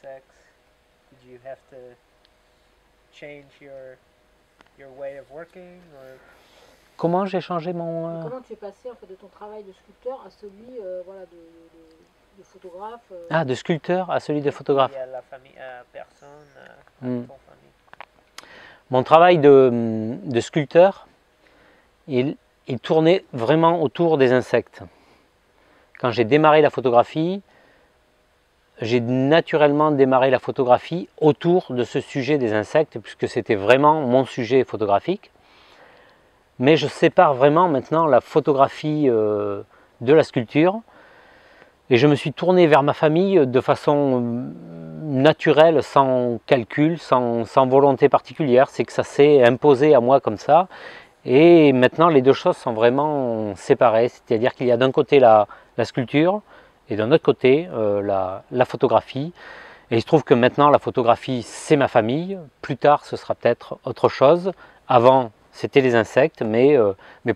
insects, did you have to change your way of working or? Comment j'ai changé mon... Comment tu es passé en fait, de ton travail de sculpteur à celui voilà, de photographe Ah, de sculpteur à celui de photographe. Et à la famille, à personne, à Hmm. ton famille. Mon travail de sculpteur, il tournait vraiment autour des insectes. Quand j'ai démarré la photographie, j'ai naturellement démarré la photographie autour de ce sujet des insectes, puisque c'était vraiment mon sujet photographique. Mais je sépare vraiment maintenant la photographie de la sculpture. Et je me suis tourné vers ma famille de façon naturelle, sans calcul, sans volonté particulière. C'est que ça s'est imposé à moi comme ça. Et maintenant, les deux choses sont vraiment séparées. C'est-à-dire qu'il y a d'un côté la sculpture et d'un autre côté la photographie. Et il se trouve que maintenant, la photographie, c'est ma famille. Plus tard, ce sera peut-être autre chose. Avant, c'était les insectes. Mais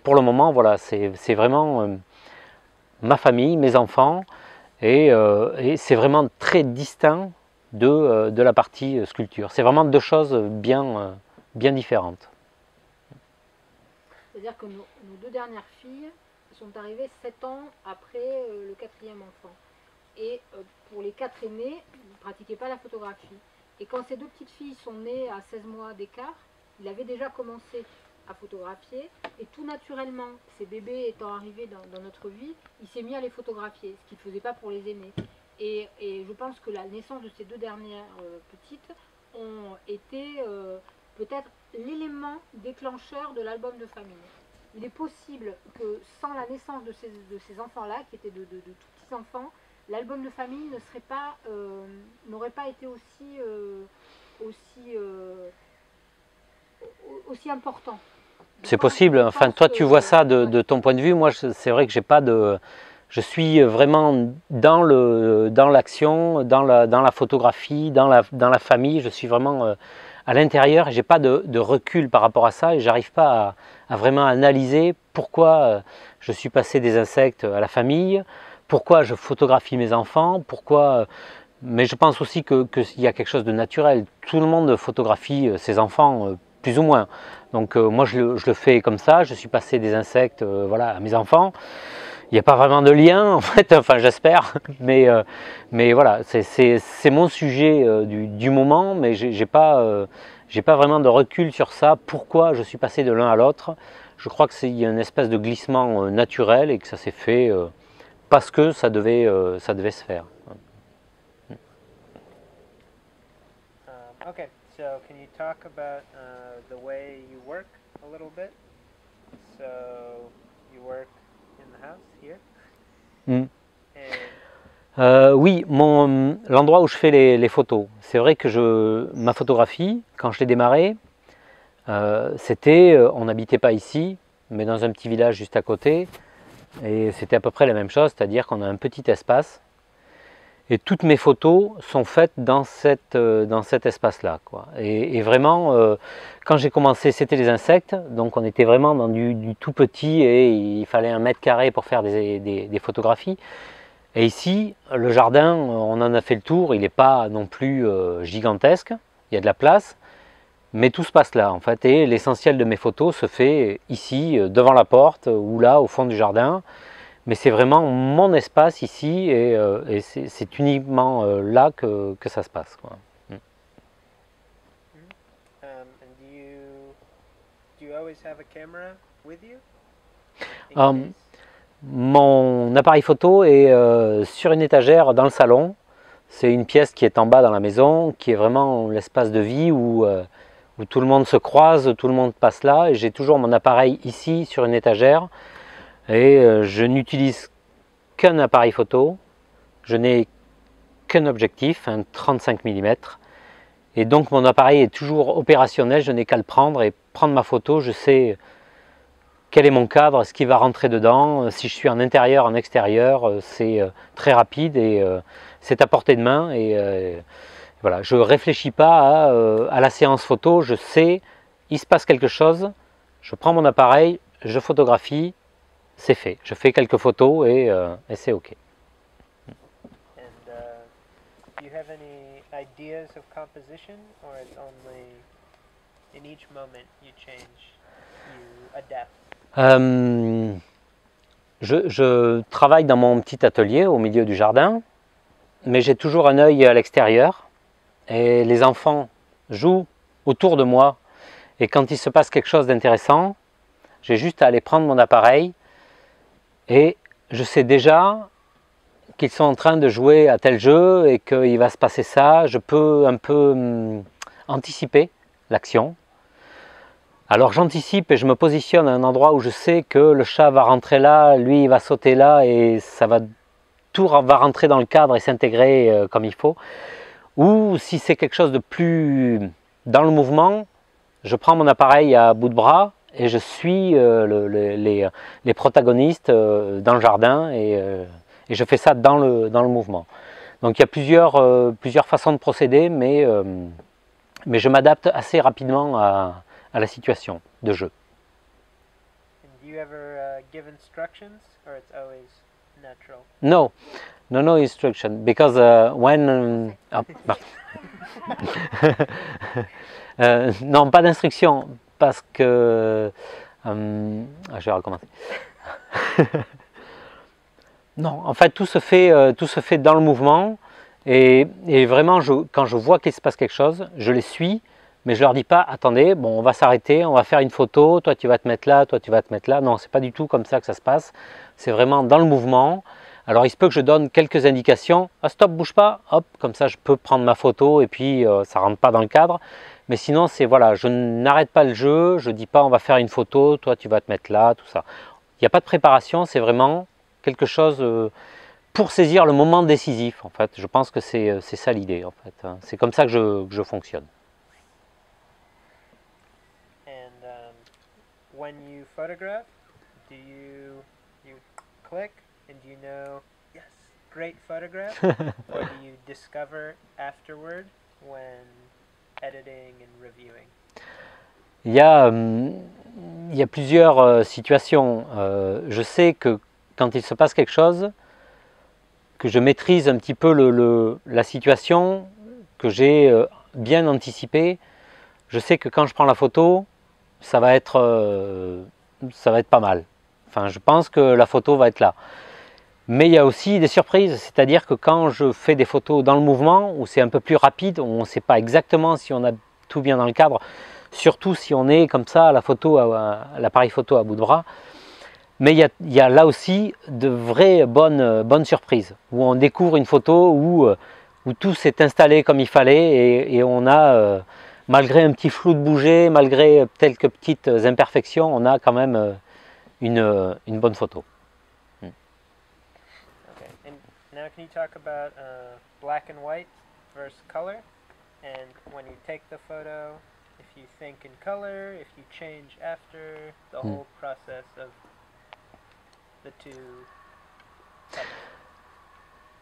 pour le moment, voilà, c'est vraiment ma famille, mes enfants. Et c'est vraiment très distinct de la partie sculpture. C'est vraiment deux choses bien différentes. C'est-à-dire que nos deux dernières filles sont arrivées 7 ans après le 4e enfant. Et pour les 4 aînés, ils ne pratiquaient pas la photographie. Et quand ces deux petites filles sont nées à 16 mois d'écart, il avait déjà commencé à photographier. Et tout naturellement, ces bébés étant arrivés dans notre vie, il s'est mis à les photographier, ce qu'il ne faisait pas pour les aînés. Et je pense que la naissance de ces deux dernières petites ont été peut-être l'élément déclencheur de l'album de famille. Il est possible que sans la naissance de ces enfants-là, qui étaient de tout petits enfants, l'album de famille n'aurait pas été aussi important. C'est possible. Enfin, toi, tu vois ça de ton point de vue. Moi, c'est vrai que j'ai pas de... Je suis vraiment dans l'action, dans la photographie, dans la famille. Je suis vraiment à l'intérieur et j'ai pas de recul par rapport à ça et j'arrive pas à vraiment analyser pourquoi je suis passé des insectes à la famille, pourquoi je photographie mes enfants, pourquoi... Mais je pense aussi qu'il y a quelque chose de naturel. Tout le monde photographie ses enfants, plus ou moins. Donc moi, je le fais comme ça. Je suis passé des insectes voilà, à mes enfants. Il n'y a pas vraiment de lien, en fait, enfin j'espère. Mais voilà, c'est mon sujet du moment, mais j'ai pas vraiment de recul sur ça. Pourquoi je suis passé de l'un à l'autre? Je crois qu'il y a une espèce de glissement naturel et que ça s'est fait parce que ça devait se faire. Okay, so can you talk about the way you work a little bit? So you work in the house here? Oui, l'endroit où je fais les photos. C'est vrai que ma photographie, quand je l'ai démarrée, on n'habitait pas ici, mais dans un petit village juste à côté. Et c'était à peu près la même chose, c'est-à-dire qu'on a un petit espace. Et toutes mes photos sont faites dans cet espace-là. Et vraiment, quand j'ai commencé, c'était les insectes. Donc on était vraiment dans du tout petit et il fallait 1 mètre carré pour faire des photographies. Et ici, le jardin, on en a fait le tour. Il n'est pas non plus gigantesque. Il y a de la place. Mais tout se passe là, en fait. Et l'essentiel de mes photos se fait ici, devant la porte ou là, au fond du jardin. Mais c'est vraiment mon espace ici et c'est uniquement là que ça se passe. Quoi. And do you always have a camera with you? Mon appareil photo est sur une étagère dans le salon. C'est une pièce qui est en bas dans la maison, qui est vraiment l'espace de vie où tout le monde se croise, tout le monde passe là. Et j'ai toujours mon appareil ici sur une étagère. Et je n'utilise qu'un appareil photo, je n'ai qu'un objectif, un 35 mm. Et donc mon appareil est toujours opérationnel, je n'ai qu'à le prendre et prendre ma photo. Je sais quel est mon cadre, ce qui va rentrer dedans, si je suis en intérieur, en extérieur, c'est très rapide et c'est à portée de main. Et voilà, je ne réfléchis pas à la séance photo, je sais, il se passe quelque chose, je prends mon appareil, je photographie. C'est fait. Je fais quelques photos et c'est OK. And Do you have any ideas of composition, or it's only in each moment you change, you adapt? Je travaille dans mon petit atelier au milieu du jardin, mais j'ai toujours un œil à l'extérieur et les enfants jouent autour de moi et quand il se passe quelque chose d'intéressant, j'ai juste à aller prendre mon appareil et je sais déjà qu'ils sont en train de jouer à tel jeu et qu'il va se passer ça. Je peux un peu anticiper l'action. Alors j'anticipe et je me positionne à un endroit où je sais que le chat va rentrer là, lui il va sauter là et tout va rentrer dans le cadre et s'intégrer comme il faut. Ou si c'est quelque chose de plus dans le mouvement, je prends mon appareil à bout de bras et je suis les protagonistes dans le jardin et je fais ça dans le mouvement. Donc il y a plusieurs façons de procéder, mais je m'adapte assez rapidement à la situation de jeu. And do you ever give instructions, or it's always natural? No instruction, because when... non, pas d'instruction, parce que... je vais recommencer. Non, en fait, tout se fait dans le mouvement, et vraiment, quand je vois qu'il se passe quelque chose, je les suis, mais je leur dis pas, attendez, bon, on va s'arrêter, on va faire une photo, toi tu vas te mettre là, toi tu vas te mettre là. Non, c'est pas du tout comme ça que ça se passe. C'est vraiment dans le mouvement. Alors il se peut que je donne quelques indications. Ah, stop, bouge pas, hop, comme ça je peux prendre ma photo et puis ça rentre pas dans le cadre. Mais sinon, c'est voilà, je n'arrête pas le jeu, je dis pas on va faire une photo, toi tu vas te mettre là, tout ça. Il n'y a pas de préparation, c'est vraiment quelque chose pour saisir le moment décisif en fait. Je pense que c'est ça l'idée en fait. C'est comme ça que je fonctionne. When you photograph, do you click and do you know, yes, great photograph, or do you discover afterward when editing and reviewing? Il y a plusieurs situations. Je sais que quand il se passe quelque chose, que je maîtrise un petit peu la situation, que j'ai bien anticipé, je sais que quand je prends la photo, ça va être pas mal. Enfin, je pense que la photo va être là. Mais il y a aussi des surprises, c'est-à-dire que quand je fais des photos dans le mouvement, où c'est un peu plus rapide, où on ne sait pas exactement si on a tout bien dans le cadre, surtout si on est comme ça à la photo, à l'appareil photo à bout de bras. Mais il y a là aussi de vraies bonnes surprises, où on découvre une photo où tout s'est installé comme il fallait et on a... malgré un petit flou de bouger, malgré quelques petites imperfections, on a quand même une bonne photo. Okay. And now can you talk about black and white versus color? And when you take the photo, if you think in color, if you change after, the whole process of the two colors.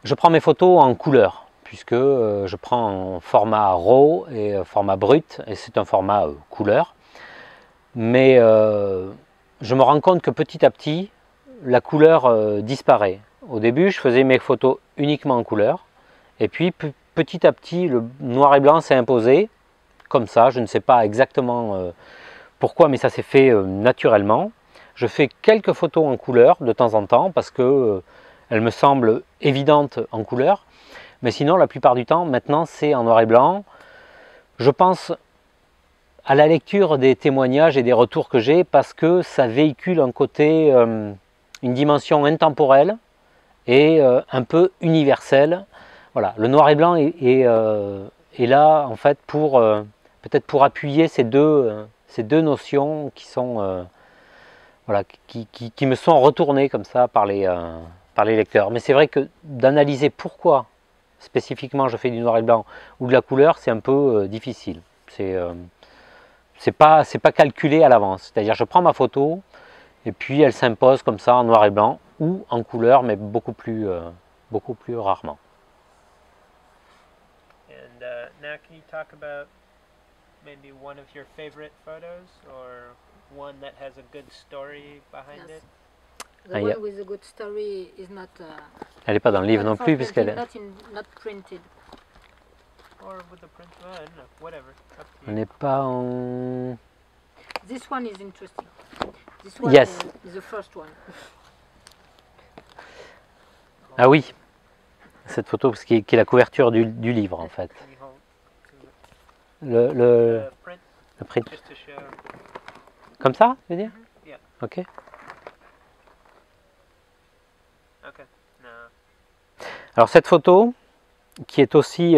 Je prends mes photos en couleur, puisque je prends en format RAW et format brut, et c'est un format couleur. Mais je me rends compte que petit à petit, la couleur disparaît. Au début, je faisais mes photos uniquement en couleur, et puis petit à petit, le noir et blanc s'est imposé, comme ça, je ne sais pas exactement pourquoi, mais ça s'est fait naturellement. Je fais quelques photos en couleur de temps en temps, parce que elles me semblent évidentes en couleur. Mais sinon, la plupart du temps, maintenant, c'est en noir et blanc. Je pense à la lecture des témoignages et des retours que j'ai parce que ça véhicule un côté, une dimension intemporelle et un peu universelle. Voilà, le noir et blanc est là, en fait, peut-être pour appuyer ces deux notions qui sont, voilà, qui me sont retournées comme ça par les lecteurs. Mais c'est vrai que d'analyser pourquoi spécifiquement je fais du noir et blanc ou de la couleur, c'est un peu difficile. C'est pas calculé à l'avance. C'est-à-dire je prends ma photo et puis elle s'impose comme ça en noir et blanc ou en couleur, mais beaucoup plus rarement. And now can you talk about maybe one of your favorite photos or one that has a good story behind Yes. it? The one with a good story is not. Elle n'est pas dans le livre non plus unfortunately puisqu'elle est... not printed. Or with the print, I don't know, whatever. Up to On you. n'est pas en... This one is interesting. This one Yes. is the first one. Ah oui, cette photo qui est la couverture du livre en fait. Can you hold to Le the print print. just to show? Comme ça, tu veux dire? Yeah. Ok. Okay. No. Alors cette photo, qui est aussi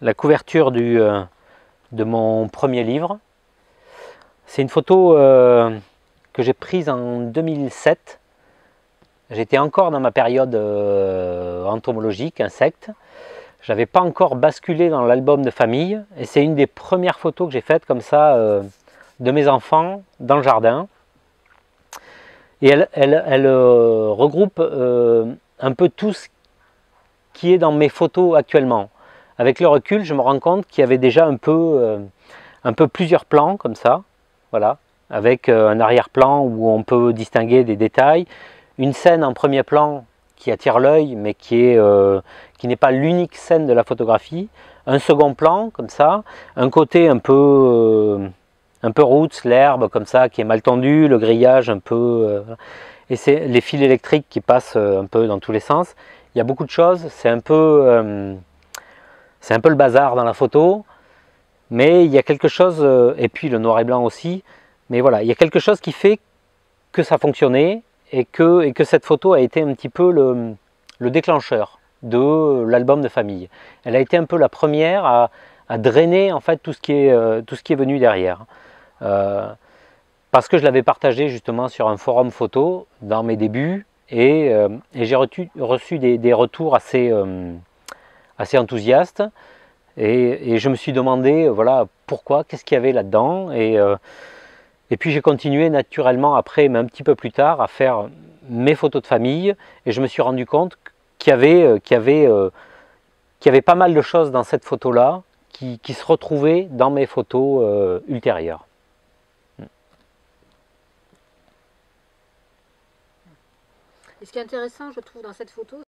la couverture de mon premier livre, c'est une photo que j'ai prise en 2007. J'étais encore dans ma période entomologique, insectes. Je n'avais pas encore basculé dans l'album de famille et c'est une des premières photos que j'ai faites comme ça de mes enfants dans le jardin. Et elle regroupe un peu tout ce qui est dans mes photos actuellement. Avec le recul, je me rends compte qu'il y avait déjà un peu plusieurs plans comme ça, voilà, avec un arrière-plan où on peut distinguer des détails, une scène en premier plan qui attire l'œil, mais qui n'est pas l'unique scène de la photographie, un second plan comme ça, un côté un peu roots, l'herbe comme ça qui est mal tendue, le grillage un peu, et c'est les fils électriques qui passent un peu dans tous les sens. Il y a beaucoup de choses, c'est un peu le bazar dans la photo, mais il y a quelque chose, et puis le noir et blanc aussi, mais voilà, il y a quelque chose qui fait que ça fonctionnait et que cette photo a été un petit peu le déclencheur de l'album de famille. Elle a été un peu la première à drainer en fait tout ce qui est venu derrière. Parce que je l'avais partagé justement sur un forum photo dans mes débuts et j'ai reçu des retours assez enthousiastes et je me suis demandé voilà pourquoi, qu'est-ce qu'il y avait là-dedans et puis j'ai continué naturellement après, mais un petit peu plus tard, à faire mes photos de famille et je me suis rendu compte qu'il y avait pas mal de choses dans cette photo-là qui se retrouvaient dans mes photos ultérieures. Et ce qui est intéressant, je trouve, dans cette photo,